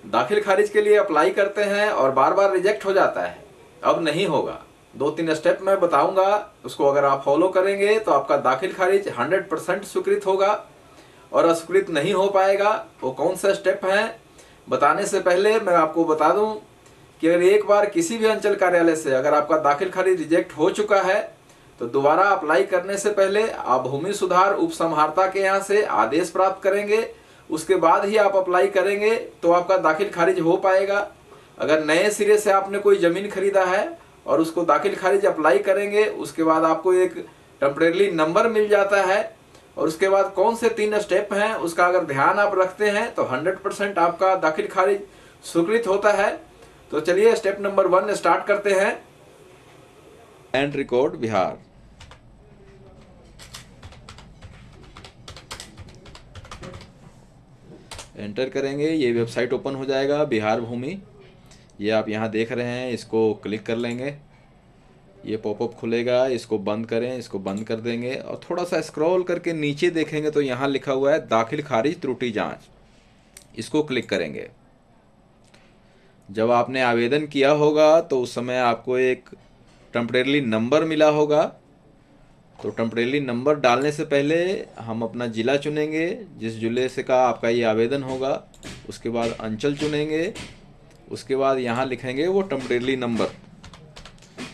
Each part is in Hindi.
दाखिल खारिज के लिए अप्लाई करते हैं और बार बार रिजेक्ट हो जाता है। अब नहीं होगा। 2-3 स्टेप मैं बताऊंगा, उसको अगर आप फॉलो करेंगे तो आपका दाखिल खारिज 100% स्वीकृत होगा और अस्वीकृत नहीं हो पाएगा। वो कौन सा स्टेप है बताने से पहले मैं आपको बता दूं कि अगर एक बार किसी भी अंचल कार्यालय से अगर आपका दाखिल खारिज रिजेक्ट हो चुका है तो दोबारा अप्लाई करने से पहले आप भूमि सुधार उपसंहारता के यहाँ से आदेश प्राप्त करेंगे। उसके बाद ही आप अप्लाई करेंगे तो आपका दाखिल खारिज हो पाएगा। अगर नए सिरे से आपने कोई जमीन खरीदा है और उसको दाखिल खारिज अप्लाई करेंगे, उसके बाद आपको एक टेम्परेरी नंबर मिल जाता है और उसके बाद कौन से 3 स्टेप हैं उसका अगर ध्यान आप रखते हैं तो 100% आपका दाखिल खारिज स्वीकृत होता है। तो चलिए स्टेप नंबर 1 स्टार्ट करते हैं। Land record Bihar. एंटर करेंगे, ये वेबसाइट ओपन हो जाएगा बिहार भूमि। ये आप यहाँ देख रहे हैं, इसको क्लिक कर लेंगे, ये पॉपअप खुलेगा। इसको बंद करें, इसको बंद कर देंगे और थोड़ा सा स्क्रॉल करके नीचे देखेंगे तो यहाँ लिखा हुआ है दाखिल खारिज त्रुटि जांच। इसको क्लिक करेंगे। जब आपने आवेदन किया होगा तो उस समय आपको एक टेम्परेरी नंबर मिला होगा। तो टेम्परेरी नंबर डालने से पहले हम अपना ज़िला चुनेंगे, जिस ज़िले से का आपका ये आवेदन होगा। उसके बाद अंचल चुनेंगे। उसके बाद यहाँ लिखेंगे वो टेम्परेरी नंबर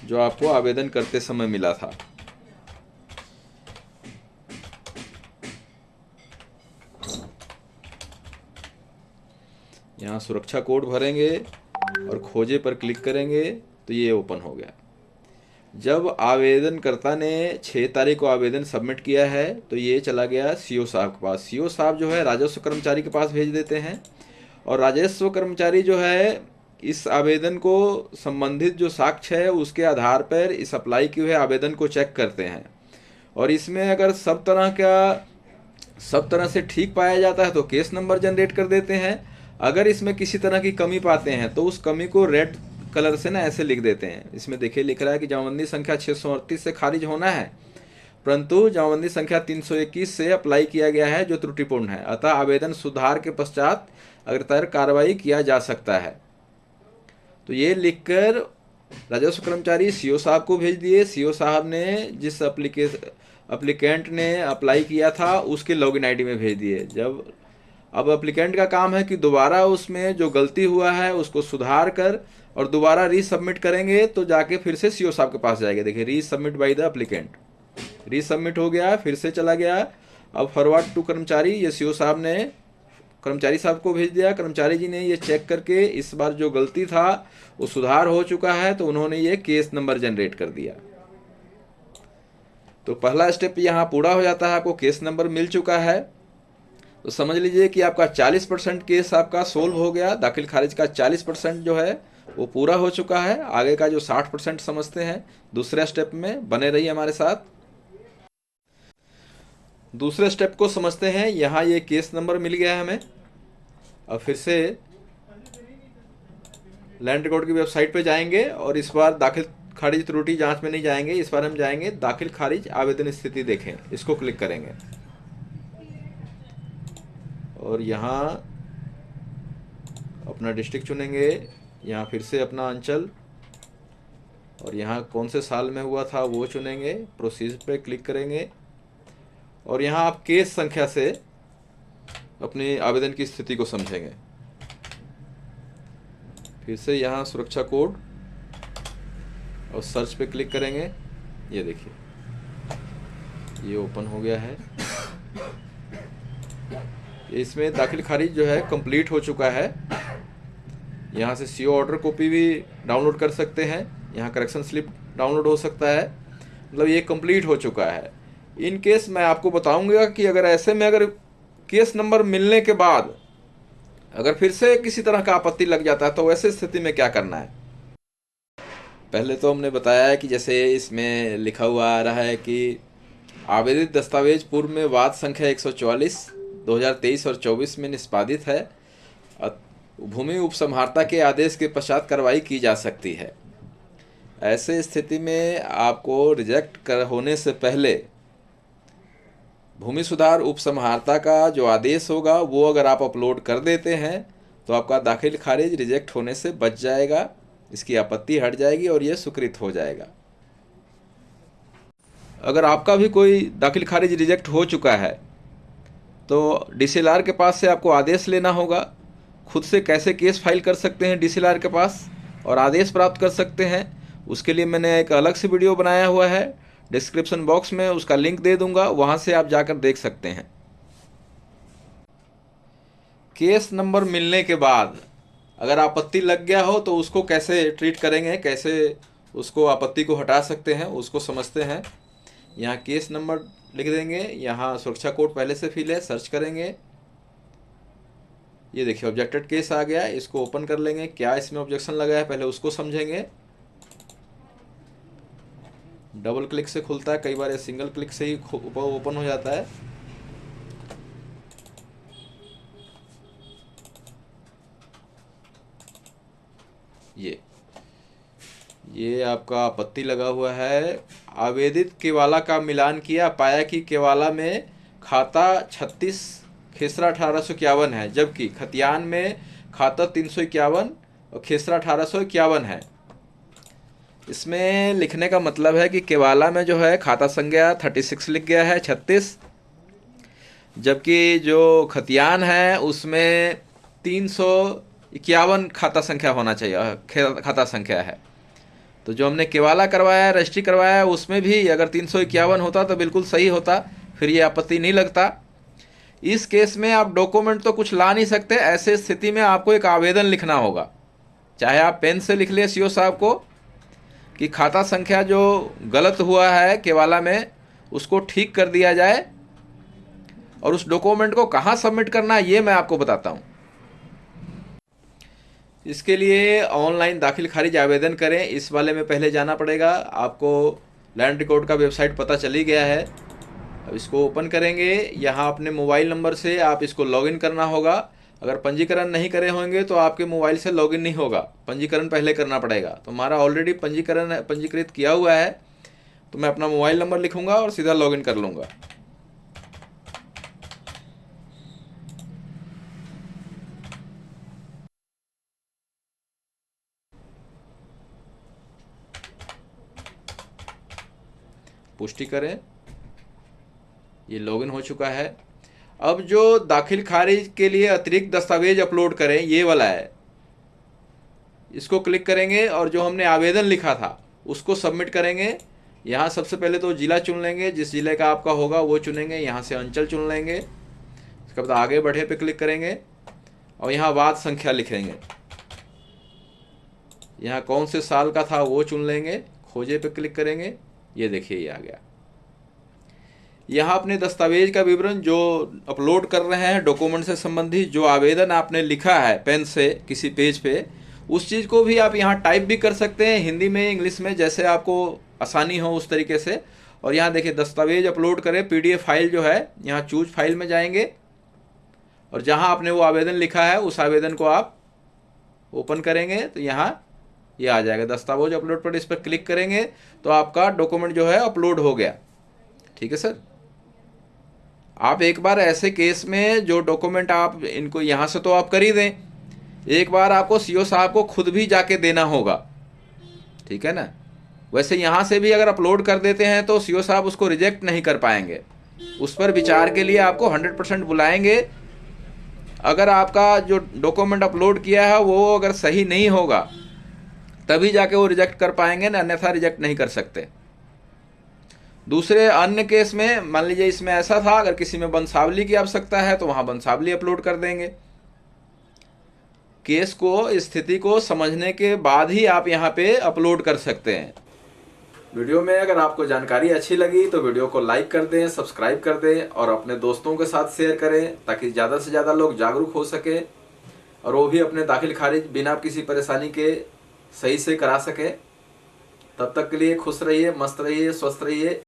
जो आपको आवेदन करते समय मिला था। यहाँ सुरक्षा कोड भरेंगे और खोजे पर क्लिक करेंगे तो ये ओपन हो गया। जब आवेदनकर्ता ने 6 तारीख को आवेदन सबमिट किया है तो ये चला गया सीओ साहब के पास। सीओ साहब जो है राजस्व कर्मचारी के पास भेज देते हैं और राजस्व कर्मचारी जो है इस आवेदन को संबंधित जो साक्ष्य है उसके आधार पर इस अप्लाई किए हुए आवेदन को चेक करते हैं और इसमें अगर सब तरह से ठीक पाया जाता है तो केस नंबर जनरेट कर देते हैं। अगर इसमें किसी तरह की कमी पाते हैं तो उस कमी को रेड कलर से ना ऐसे लिख देते हैं। इसमें देखिए लिख रहा है कि जमाबंदी संख्या 638 से खारिज होना है, परंतु जमाबंदी संख्या 321 से अप्लाई किया गया है जो त्रुटिपूर्ण है, अतः आवेदन सुधार के पश्चात अग्रतर कार्रवाई किया जा सकता है। तो ये लिखकर राजस्व कर्मचारी सीओ साहब को भेज दिए। सीओ साहब ने जिस अप्लीकेंट ने अप्लाई किया था उसके लॉगिन आईडी में भेज दिए। अब अप्लीकेंट का काम है कि दोबारा उसमें जो गलती हुआ है उसको सुधार कर और दोबारा रीसबमिट करेंगे तो जाके फिर से सीओ साहब के पास जाएगा। देखिए resubmit by the applicant, resubmit हो गया, फिर से चला गया। अब फॉरवर्ड टू कर्मचारी, ये सीओ साहब ने कर्मचारी साहब को भेज दिया। कर्मचारी जी ने ये चेक करके इस बार जो गलती था वो सुधार हो चुका है तो उन्होंने ये केस नंबर जनरेट कर दिया। तो पहला स्टेप यहाँ पूरा हो जाता है, आपको केस नंबर मिल चुका है। तो समझ लीजिए कि आपका 40% केस आपका सोल्व हो गया। दाखिल खारिज का 40% जो है वो पूरा हो चुका है। आगे का जो 60% समझते हैं दूसरे स्टेप में, बने रहिए हमारे साथ। दूसरे स्टेप को समझते हैं। यहाँ ये केस नंबर मिल गया है हमें। अब फिर से लैंड रिकॉर्ड की वेबसाइट पे जाएंगे और इस बार दाखिल खारिज त्रुटि जांच में नहीं जाएंगे, इस बार हम जाएंगे दाखिल खारिज आवेदन स्थिति देखें। इसको क्लिक करेंगे और यहाँ अपना डिस्ट्रिक्ट चुनेंगे, यहाँ फिर से अपना अंचल और यहाँ कौन से साल में हुआ था वो चुनेंगे। प्रोसीड पे क्लिक करेंगे और यहाँ आप केस संख्या से अपने आवेदन की स्थिति को समझेंगे। फिर से यहाँ सुरक्षा कोड और सर्च पे क्लिक करेंगे। ये देखिए ये ओपन हो गया है। इसमें दाखिल खारिज जो है कंप्लीट हो चुका है। यहाँ से सीओ ऑर्डर कॉपी भी डाउनलोड कर सकते हैं, यहाँ करेक्शन स्लिप डाउनलोड हो सकता है। मतलब ये कंप्लीट हो चुका है। इन केस मैं आपको बताऊंगा कि अगर ऐसे में अगर केस नंबर मिलने के बाद अगर फिर से किसी तरह का आपत्ति लग जाता है तो वैसे स्थिति में क्या करना है। पहले तो हमने बताया है कि जैसे इसमें लिखा हुआ आ रहा है कि आवेदित दस्तावेज पूर्व में वाद संख्या 144 2023 और 24 में निष्पादित है। भूमि उपसंहारता के आदेश के पश्चात कार्रवाई की जा सकती है। ऐसे स्थिति में आपको रिजेक्ट होने से पहले भूमि सुधार उपसंहारता का जो आदेश होगा वो अगर आप अपलोड कर देते हैं तो आपका दाखिल खारिज रिजेक्ट होने से बच जाएगा, इसकी आपत्ति हट जाएगी और ये स्वीकृत हो जाएगा। अगर आपका भी कोई दाखिल खारिज रिजेक्ट हो चुका है तो डीसीएलआर के पास से आपको आदेश लेना होगा। खुद से कैसे केस फाइल कर सकते हैं डीसीएलआर के पास और आदेश प्राप्त कर सकते हैं, उसके लिए मैंने एक अलग से वीडियो बनाया हुआ है, डिस्क्रिप्शन बॉक्स में उसका लिंक दे दूंगा, वहां से आप जाकर देख सकते हैं। केस नंबर मिलने के बाद अगर आपत्ति लग गया हो तो उसको कैसे ट्रीट करेंगे, कैसे उसको आपत्ति को हटा सकते हैं, उसको समझते हैं। यहाँ केस नंबर लिख देंगे, यहाँ सुरक्षा कोड पहले से फिल है, सर्च करेंगे। ये देखिए ऑब्जेक्टेड केस आ गया, इसको ओपन कर लेंगे। क्या इसमें ऑब्जेक्शन लगा है पहले उसको समझेंगे। डबल क्लिक से खुलता है, कई बार ये सिंगल क्लिक से ही ओपन हो जाता है। ये आपका आपत्ति लगा हुआ है। आवेदित केवाला का मिलान किया, पाया कि केवाला में खाता 36 खेसरा 1851 है, जबकि खतियान में खाता 351 और खेसरा 1851 है। इसमें लिखने का मतलब है कि केवाला में जो है खाता संख्या 36 लिख गया है, 36, जबकि जो खतियान है उसमें 351 खाता संख्या होना चाहिए, खाता संख्या है। तो जो हमने केवाला करवाया, रजिस्ट्री करवाया, उसमें भी अगर 351 होता तो बिल्कुल सही होता, फिर ये आपत्ति नहीं लगता। इस केस में आप डॉक्यूमेंट तो कुछ ला नहीं सकते, ऐसे स्थिति में आपको एक आवेदन लिखना होगा। चाहे आप पेन से लिख लें सीओ साहब को कि खाता संख्या जो गलत हुआ है केवाला में उसको ठीक कर दिया जाए, और उस डॉक्यूमेंट को कहाँ सबमिट करना है ये मैं आपको बताता हूँ। इसके लिए ऑनलाइन दाखिल खारिज आवेदन करें, इस वाले में पहले जाना पड़ेगा आपको। लैंड रिकॉर्ड का वेबसाइट पता चल ही गया है। अब इसको ओपन करेंगे, यहाँ अपने मोबाइल नंबर से आप इसको लॉगिन करना होगा। अगर पंजीकरण नहीं करे होंगे तो आपके मोबाइल से लॉगिन नहीं होगा, पंजीकरण पहले करना पड़ेगा। तो हमारा ऑलरेडी पंजीकृत किया हुआ है, तो मैं अपना मोबाइल नंबर लिखूंगा और सीधा लॉगिन कर लूँगा। पुष्टि करें, ये लॉगिन हो चुका है। अब जो दाखिल खारिज के लिए अतिरिक्त दस्तावेज अपलोड करें, ये वाला है, इसको क्लिक करेंगे और जो हमने आवेदन लिखा था उसको सबमिट करेंगे। यहाँ सबसे पहले तो जिला चुन लेंगे, जिस जिले का आपका होगा वो चुनेंगे। यहाँ से अंचल चुन लेंगे, इसके बाद आगे बढ़े पे क्लिक करेंगे और यहाँ वाद संख्या लिखेंगे। यहाँ कौन से साल का था वो चुन लेंगे, खोजे पे क्लिक करेंगे। ये देखिए ये आ गया। यहाँ अपने दस्तावेज का विवरण जो अपलोड कर रहे हैं, डॉक्यूमेंट से संबंधित जो आवेदन आपने लिखा है पेन से किसी पेज पे, उस चीज़ को भी आप यहाँ टाइप भी कर सकते हैं, हिंदी में, इंग्लिश में, जैसे आपको आसानी हो उस तरीके से। और यहाँ देखिए दस्तावेज अपलोड करें, पीडीएफ फाइल जो है, यहाँ चूज फाइल में जाएंगे और जहाँ आपने वो आवेदन लिखा है उस आवेदन को आप ओपन करेंगे तो यहाँ ये आ जाएगा दस्तावेज अपलोड पर। इस पर क्लिक करेंगे तो आपका डॉक्यूमेंट जो है अपलोड हो गया। ठीक है सर। आप एक बार ऐसे केस में जो डॉक्यूमेंट आप इनको यहाँ से तो आप कर ही दें, एक बार आपको सीओ साहब को खुद भी जाके देना होगा। ठीक है ना। वैसे यहाँ से भी अगर अपलोड कर देते हैं तो सीओ साहब उसको रिजेक्ट नहीं कर पाएंगे, उस पर विचार के लिए आपको 100% बुलाएंगे। अगर आपका जो डॉक्यूमेंट अपलोड किया है वो अगर सही नहीं होगा तभी जाके वो रिजेक्ट कर पाएंगे ना, अन्यथा रिजेक्ट नहीं कर सकते। दूसरे अन्य केस में मान लीजिए इसमें ऐसा था, अगर किसी में वंशावली की आवश्यकता है तो वहां वंशावली अपलोड कर देंगे। केस को, स्थिति को समझने के बाद ही आप यहाँ पे अपलोड कर सकते हैं। वीडियो में अगर आपको जानकारी अच्छी लगी तो वीडियो को लाइक कर दें, सब्सक्राइब कर दें और अपने दोस्तों के साथ शेयर करें, ताकि ज़्यादा से ज़्यादा लोग जागरूक हो सके और वो भी अपने दाखिल खारिज बिना किसी परेशानी के सही से करा सके। तब तक के लिए खुश रहिए, मस्त रहिए, स्वस्थ रहिए।